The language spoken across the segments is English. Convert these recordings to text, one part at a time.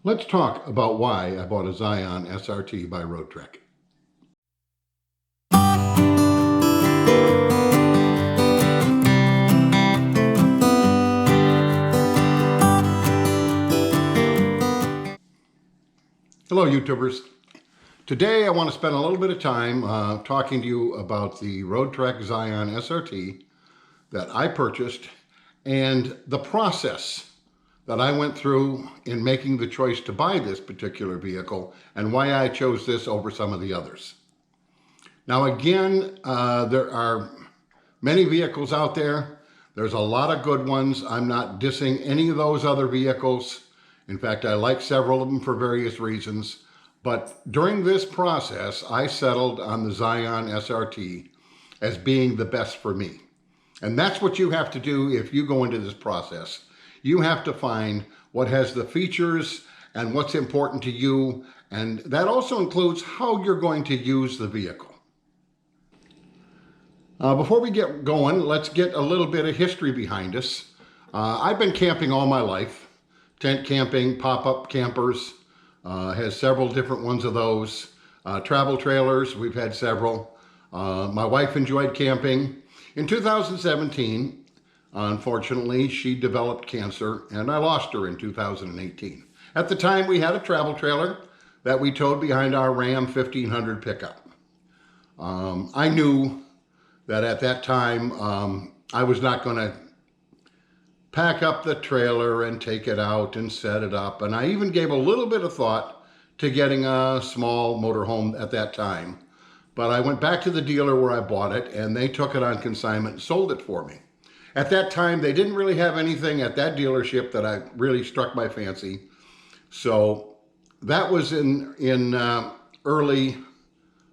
Let's talk about why I bought a Zion SRT by Roadtrek. Hello YouTubers. Today I want to spend a little bit of time talking to you about the Roadtrek Zion SRT that I purchased and the process that I went through in making the choice to buy this particular vehicle and why I chose this over some of the others. Now again, there are many vehicles out there. There's a lot of good ones. I'm not dissing any of those other vehicles. In fact, I like several of them for various reasons. But during this process, I settled on the Zion SRT as being the best for me. And that's what you have to do if you go into this process. You have to find what has the features and what's important to you. And that also includes how you're going to use the vehicle. Before we get going, let's get a little bit of history behind us. I've been camping all my life. Tent camping, pop-up campers, has several different ones of those. Travel trailers, we've had several. My wife enjoyed camping. In 2017, unfortunately, she developed cancer and I lost her in 2018. At the time, we had a travel trailer that we towed behind our Ram 1500 pickup. I knew that at that time, I was not going to pack up the trailer and take it out and set it up. And I even gave a little bit of thought to getting a small motorhome at that time. But I went back to the dealer where I bought it and they took it on consignment and sold it for me. At that time, they didn't really have anything at that dealership that I really struck my fancy. So that was in early,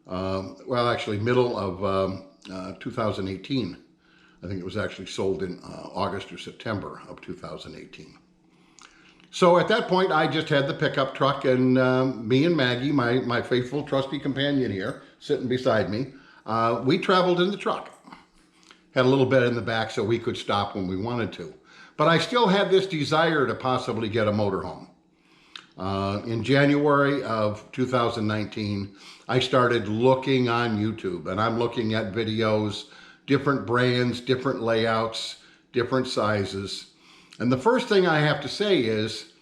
well, actually middle of 2018. I think it was actually sold in August or September of 2018. So at that point, I just had the pickup truck and me and Maggie, my faithful trusty companion here, sitting beside me, we traveled in the truck. Had a little bed in the back so we could stop when we wanted to. But I still had this desire to possibly get a motorhome. In January of 2019, I started looking on YouTube and I'm looking at videos, different brands, different layouts, different sizes. And the first thing I have to say is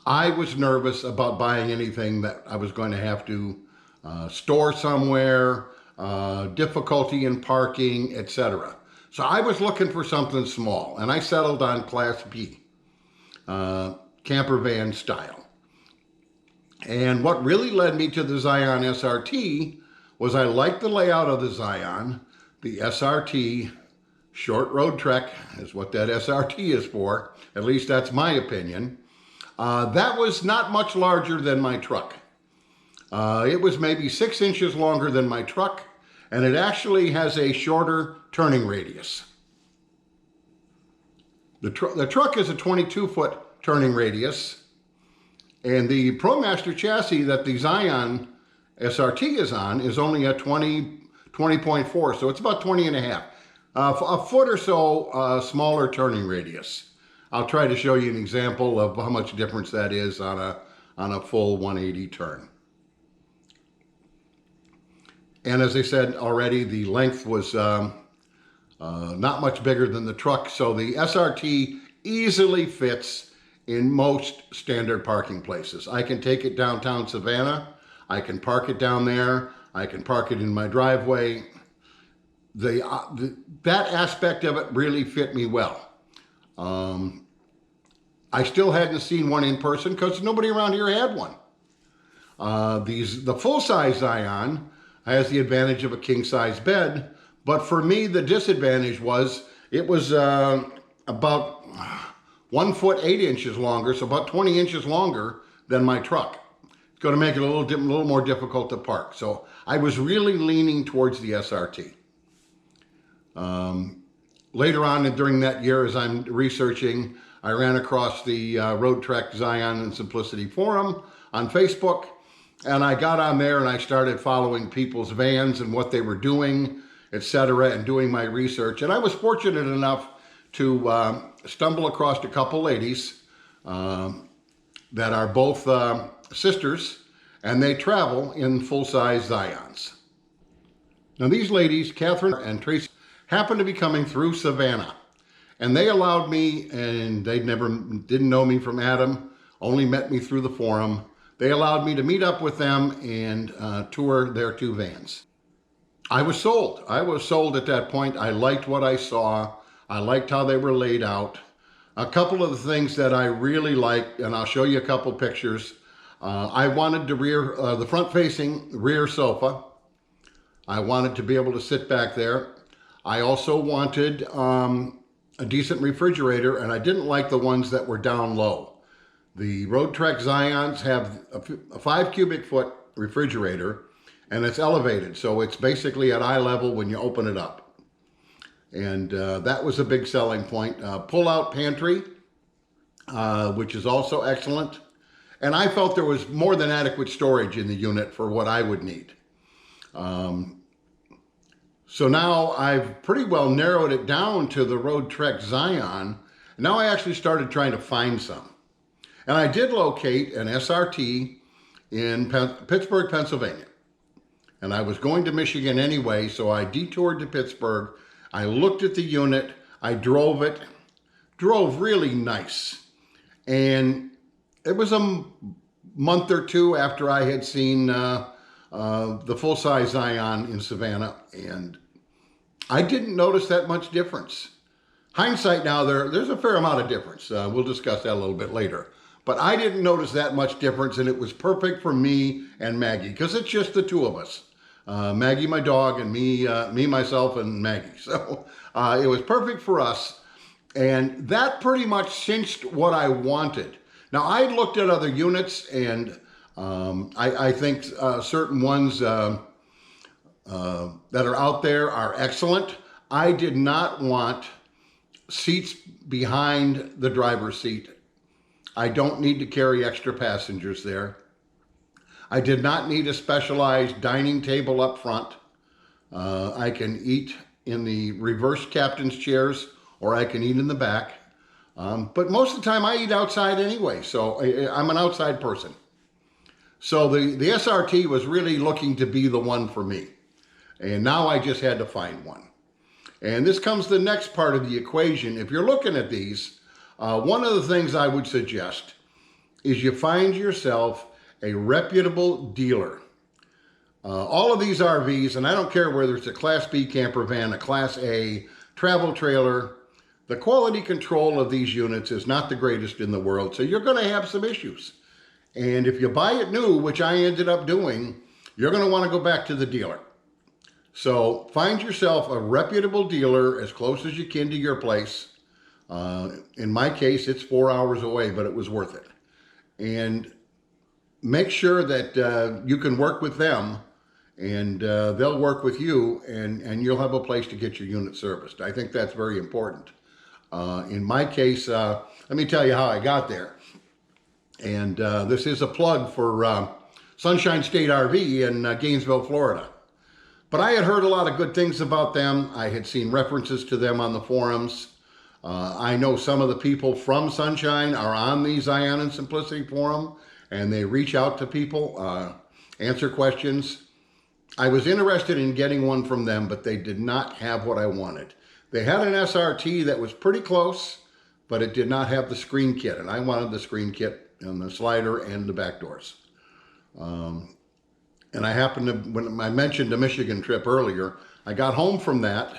I was nervous about buying anything that I was going to have to store somewhere, difficulty in parking, etc. So I was looking for something small and I settled on Class B, camper van style. And what really led me to the Zion SRT was I liked the layout of the Zion. The SRT, short road trek, is what that SRT is for. At least that's my opinion. That was not much larger than my truck. It was maybe 6 inches longer than my truck, and it actually has a shorter turning radius. The truck is a 22-foot turning radius, and the Promaster chassis that the Zion SRT is on is only a 20.4, so it's about 20 and a half. A foot or so smaller turning radius. I'll try to show you an example of how much difference that is on a full 180 turn. And as I said already, the length was not much bigger than the truck, so the SRT easily fits in most standard parking places. I can take it downtown Savannah, I can park it down there, I can park it in my driveway. That aspect of it really fit me well. I still hadn't seen one in person because nobody around here had one. The full-size Zion has the advantage of a king-size bed, but for me the disadvantage was it was about 1 foot 8 inches longer, so about 20 inches longer than my truck. It's going to make it a little more difficult to park. So I was really leaning towards the SRT. Later on during that year, as I'm researching, I ran across the Roadtrek Zion and Simplicity forum on Facebook, and I got on there and I started following people's vans and what they were doing, etc., and doing my research. And I was fortunate enough to stumble across a couple ladies that are both sisters, and they travel in full-size Zions. Now these ladies, Catherine and Tracy, happened to be coming through Savannah, and they allowed me, and they didn't know me from Adam, only met me through the forum. They allowed me to meet up with them and tour their 2 vans. I was sold. I was sold at that point. I liked what I saw. I liked how they were laid out. A couple of the things that I really liked, and I'll show you a couple pictures. I wanted the front-facing rear sofa. I wanted to be able to sit back there. I also wanted a decent refrigerator, and I didn't like the ones that were down low. The Roadtrek Zions have a 5 cubic foot refrigerator, and it's elevated, so it's basically at eye level when you open it up. And that was a big selling point. Pull-out pantry, which is also excellent. And I felt there was more than adequate storage in the unit for what I would need. So now I've pretty well narrowed it down to the Roadtrek Zion. Now I actually started trying to find some. And I did locate an SRT in Pittsburgh, Pennsylvania. And I was going to Michigan anyway, so I detoured to Pittsburgh. I looked at the unit, I drove it, drove really nice. And it was a month or 2 after I had seen the full-size Zion in Savannah, and I didn't notice that much difference. Hindsight now, there's a fair amount of difference. We'll discuss that a little bit later. But I didn't notice that much difference, and it was perfect for me and Maggie, because it's just the 2 of us. Maggie, my dog, and me, myself, and Maggie. So it was perfect for us, and that pretty much cinched what I wanted. Now, I looked at other units, and I think certain ones that are out there are excellent. I did not want seats behind the driver's seat. I don't need to carry extra passengers there. I did not need a specialized dining table up front. I can eat in the reverse captain's chairs, or I can eat in the back. But most of the time I eat outside anyway, so I'm an outside person. So the SRT was really looking to be the one for me. And now I just had to find one. And this comes the next part of the equation. If you're looking at these, one of the things I would suggest is you find yourself a reputable dealer. All of these RVs, and I don't care whether it's a Class B camper van, a Class A travel trailer, the quality control of these units is not the greatest in the world, so you're going to have some issues. And if you buy it new, which I ended up doing, you're going to want to go back to the dealer. So find yourself a reputable dealer as close as you can to your place. In my case, it's 4 hours away, but it was worth it. And make sure that you can work with them, and they'll work with you, and you'll have a place to get your unit serviced. I think that's very important. In my case, let me tell you how I got there. And this is a plug for Sunshine State RV in Gainesville, Florida. But I had heard a lot of good things about them. I had seen references to them on the forums. I know some of the people from Sunshine are on the Zion and Simplicity forum, and they reach out to people, answer questions. I was interested in getting one from them, but they did not have what I wanted. They had an SRT that was pretty close, but it did not have the screen kit, and I wanted the screen kit and the slider and the back doors. And I happened to, when I mentioned the Michigan trip earlier, I got home from that,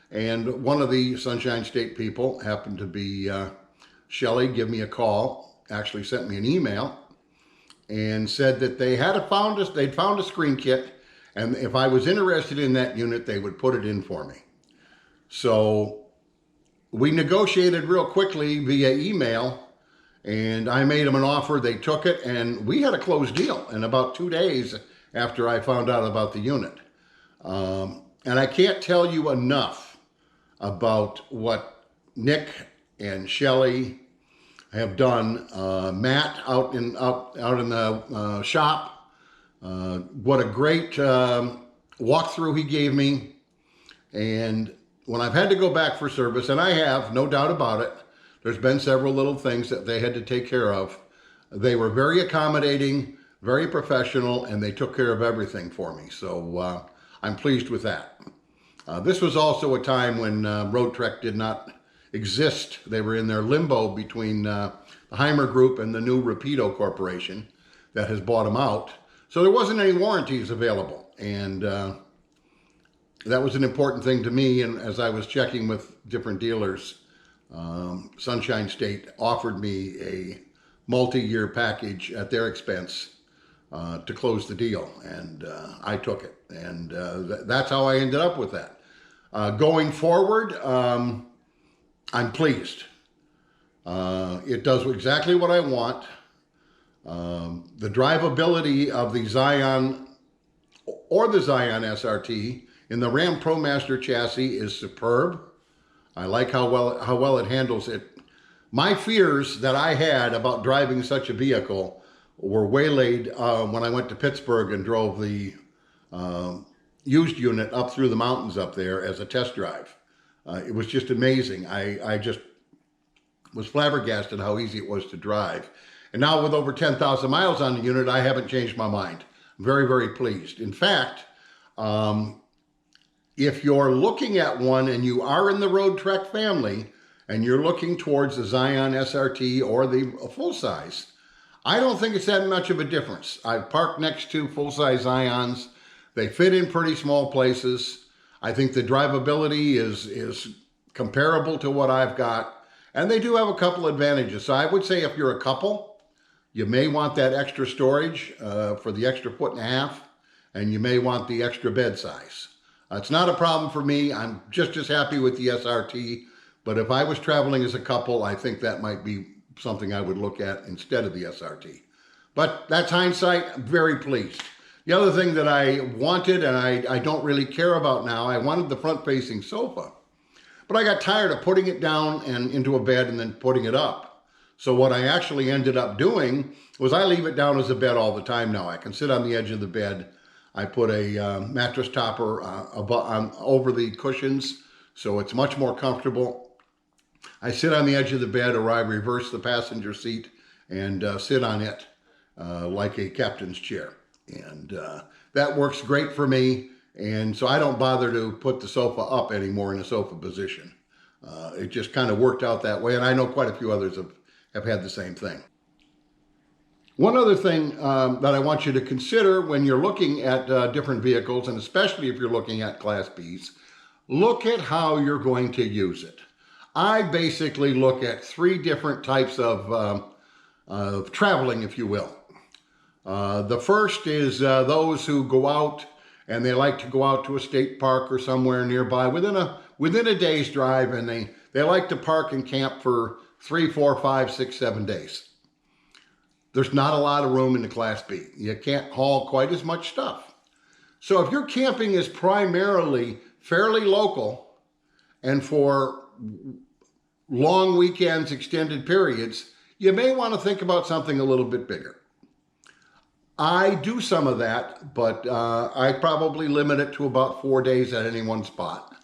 and one of the Sunshine State people happened to be Shelley, give me a call, actually sent me an email, and said that they'd found a screen kit, and if I was interested in that unit, they would put it in for me. So we negotiated real quickly via email, and I made them an offer. They took it, and we had a closed deal in about 2 days after I found out about the unit. And I can't tell you enough about what Nick and Shelley have done. Matt out in the shop, what a great walkthrough he gave me. And when I've had to go back for service, and I have, no doubt about it, there's been several little things that they had to take care of. They were very accommodating, very professional, and they took care of everything for me. So I'm pleased with that. This was also a time when Roadtrek did not exist. They were in their limbo between the Heimer Group and the new Rapido Corporation that has bought them out. So there wasn't any warranties available. And that was an important thing to me. And as I was checking with different dealers, Sunshine State offered me a multi-year package at their expense to close the deal. And I took it. And that's how I ended up with that. Going forward, I'm pleased. It does exactly what I want. The drivability of the Zion or the Zion SRT in the Ram Promaster chassis is superb. I like how well it handles it. My fears that I had about driving such a vehicle were waylaid when I went to Pittsburgh and drove the used unit up through the mountains up there as a test drive. It was just amazing. I just was flabbergasted how easy it was to drive. And now with over 10,000 miles on the unit, I haven't changed my mind. I'm very, very pleased. In fact, if you're looking at one and you are in the Roadtrek family and you're looking towards the Zion SRT or the full size, I don't think it's that much of a difference. I've parked next to full-size Zions. They fit in pretty small places. I think the drivability is comparable to what I've got. And they do have a couple advantages. So I would say if you're a couple, you may want that extra storage for the extra 1.5 feet, and you may want the extra bed size. It's not a problem for me. I'm just as happy with the SRT. But if I was traveling as a couple, I think that might be something I would look at instead of the SRT. But that's hindsight. I'm very pleased. The other thing that I wanted, and I don't really care about now, I wanted the front-facing sofa. But I got tired of putting it down and into a bed and then putting it up. So what I actually ended up doing was I leave it down as a bed all the time now. I can sit on the edge of the bed. I put a mattress topper over the cushions, so it's much more comfortable. I sit on the edge of the bed, or I reverse the passenger seat and sit on it like a captain's chair. And that works great for me. And so I don't bother to put the sofa up anymore in a sofa position. It just kind of worked out that way. And I know quite a few others have had the same thing. One other thing that I want you to consider when you're looking at different vehicles, and especially if you're looking at Class Bs, look at how you're going to use it. I basically look at 3 different types of traveling, if you will. The first is those who go out and they like to go out to a state park or somewhere nearby within a day's drive, and they like to park and camp for 3, 4, 5, 6, 7 days. There's not a lot of room in the Class B. You can't haul quite as much stuff. So if your camping is primarily fairly local and for long weekends, extended periods, you may want to think about something a little bit bigger. I do some of that, but I probably limit it to about 4 days at any one spot.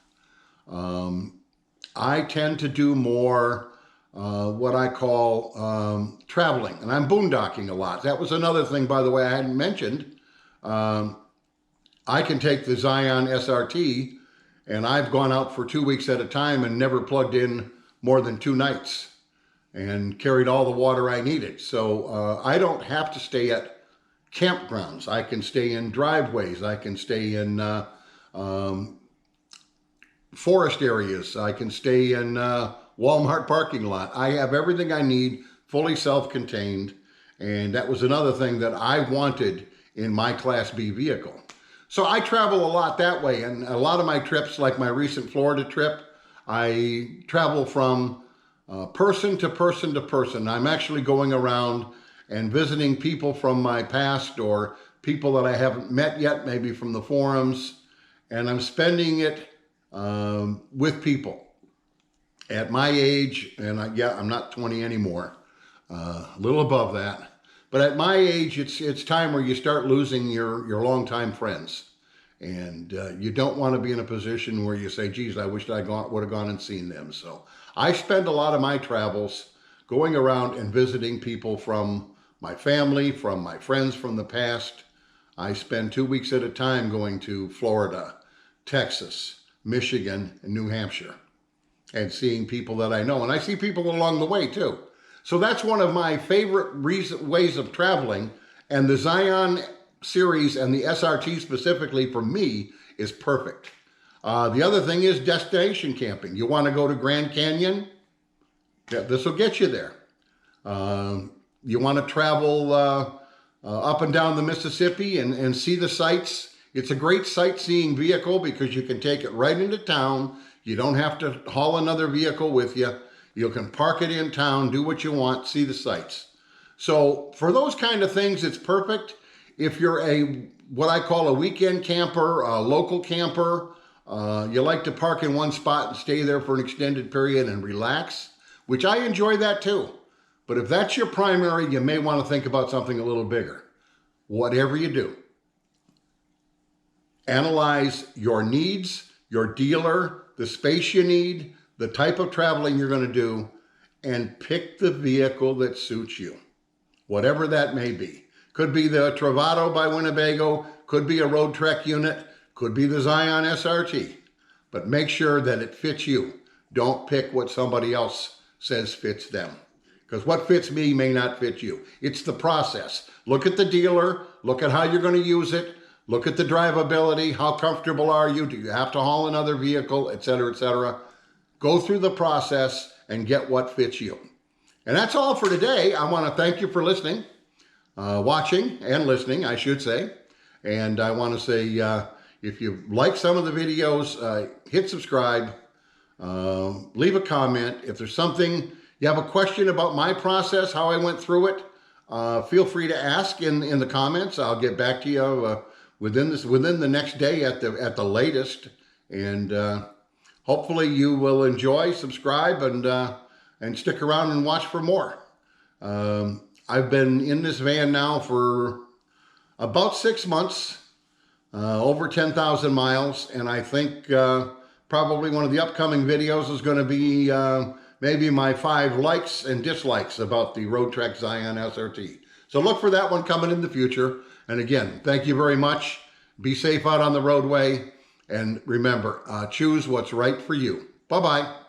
I tend to do more what I call traveling, and I'm boondocking a lot. That was another thing, by the way, I hadn't mentioned. I can take the Zion SRT, and I've gone out for 2 weeks at a time and never plugged in more than 2 nights and carried all the water I needed. So I don't have to stay at campgrounds. I can stay in driveways. I can stay in forest areas. I can stay in Walmart parking lot. I have everything I need, fully self-contained. And that was another thing that I wanted in my Class B vehicle. So I travel a lot that way. And a lot of my trips, like my recent Florida trip, I travel from person to person to person. I'm actually going around and visiting people from my past or people that I haven't met yet, maybe from the forums. And I'm spending it with people at my age. And I'm not 20 anymore, a little above that. But at my age, it's time where you start losing your longtime friends. And you don't want to be in a position where you say, geez, I wished I would have gone and seen them. So I spend a lot of my travels going around and visiting people from my family, from my friends from the past. I spend 2 weeks at a time going to Florida, Texas, Michigan, and New Hampshire, and seeing people that I know. And I see people along the way too. So that's one of my favorite ways of traveling. And the Zion series and the SRT specifically for me is perfect. The other thing is destination camping. You want to go to Grand Canyon? Yeah, this will get you there. You want to travel up and down the Mississippi and see the sights? It's a great sightseeing vehicle because you can take it right into town. You don't have to haul another vehicle with you. You can park it in town, do what you want, see the sights. So for those kind of things, it's perfect. If you're what I call a weekend camper, a local camper, you like to park in one spot and stay there for an extended period and relax, which I enjoy that too. But if that's your primary, you may want to think about something a little bigger. Whatever you do, analyze your needs, your dealer, the space you need, the type of traveling you're going to do, and pick the vehicle that suits you, whatever that may be. Could be the Travato by Winnebago, could be a Roadtrek unit, could be the Zion SRT, but make sure that it fits you. Don't pick what somebody else says fits them, because what fits me may not fit you. It's the process. Look at the dealer, look at how you're going to use it, look at the drivability, how comfortable are you, do you have to haul another vehicle, etc., etc. Go through the process and get what fits you. And that's all for today. I want to thank you for listening, watching and listening, I should say. And I want to say, if you like some of the videos, hit subscribe, leave a comment. If there's something, you have a question about my process, how I went through it, feel free to ask in the comments. I'll get back to you within the next day at the latest. And hopefully you will enjoy, subscribe, and stick around and watch for more. I've been in this van now for about 6 months, over 10,000 miles, and I think probably one of the upcoming videos is going to be maybe my 5 likes and dislikes about the Roadtrek Zion SRT. So look for that one coming in the future. And again, thank you very much. Be safe out on the roadway. And remember, choose what's right for you. Bye-bye.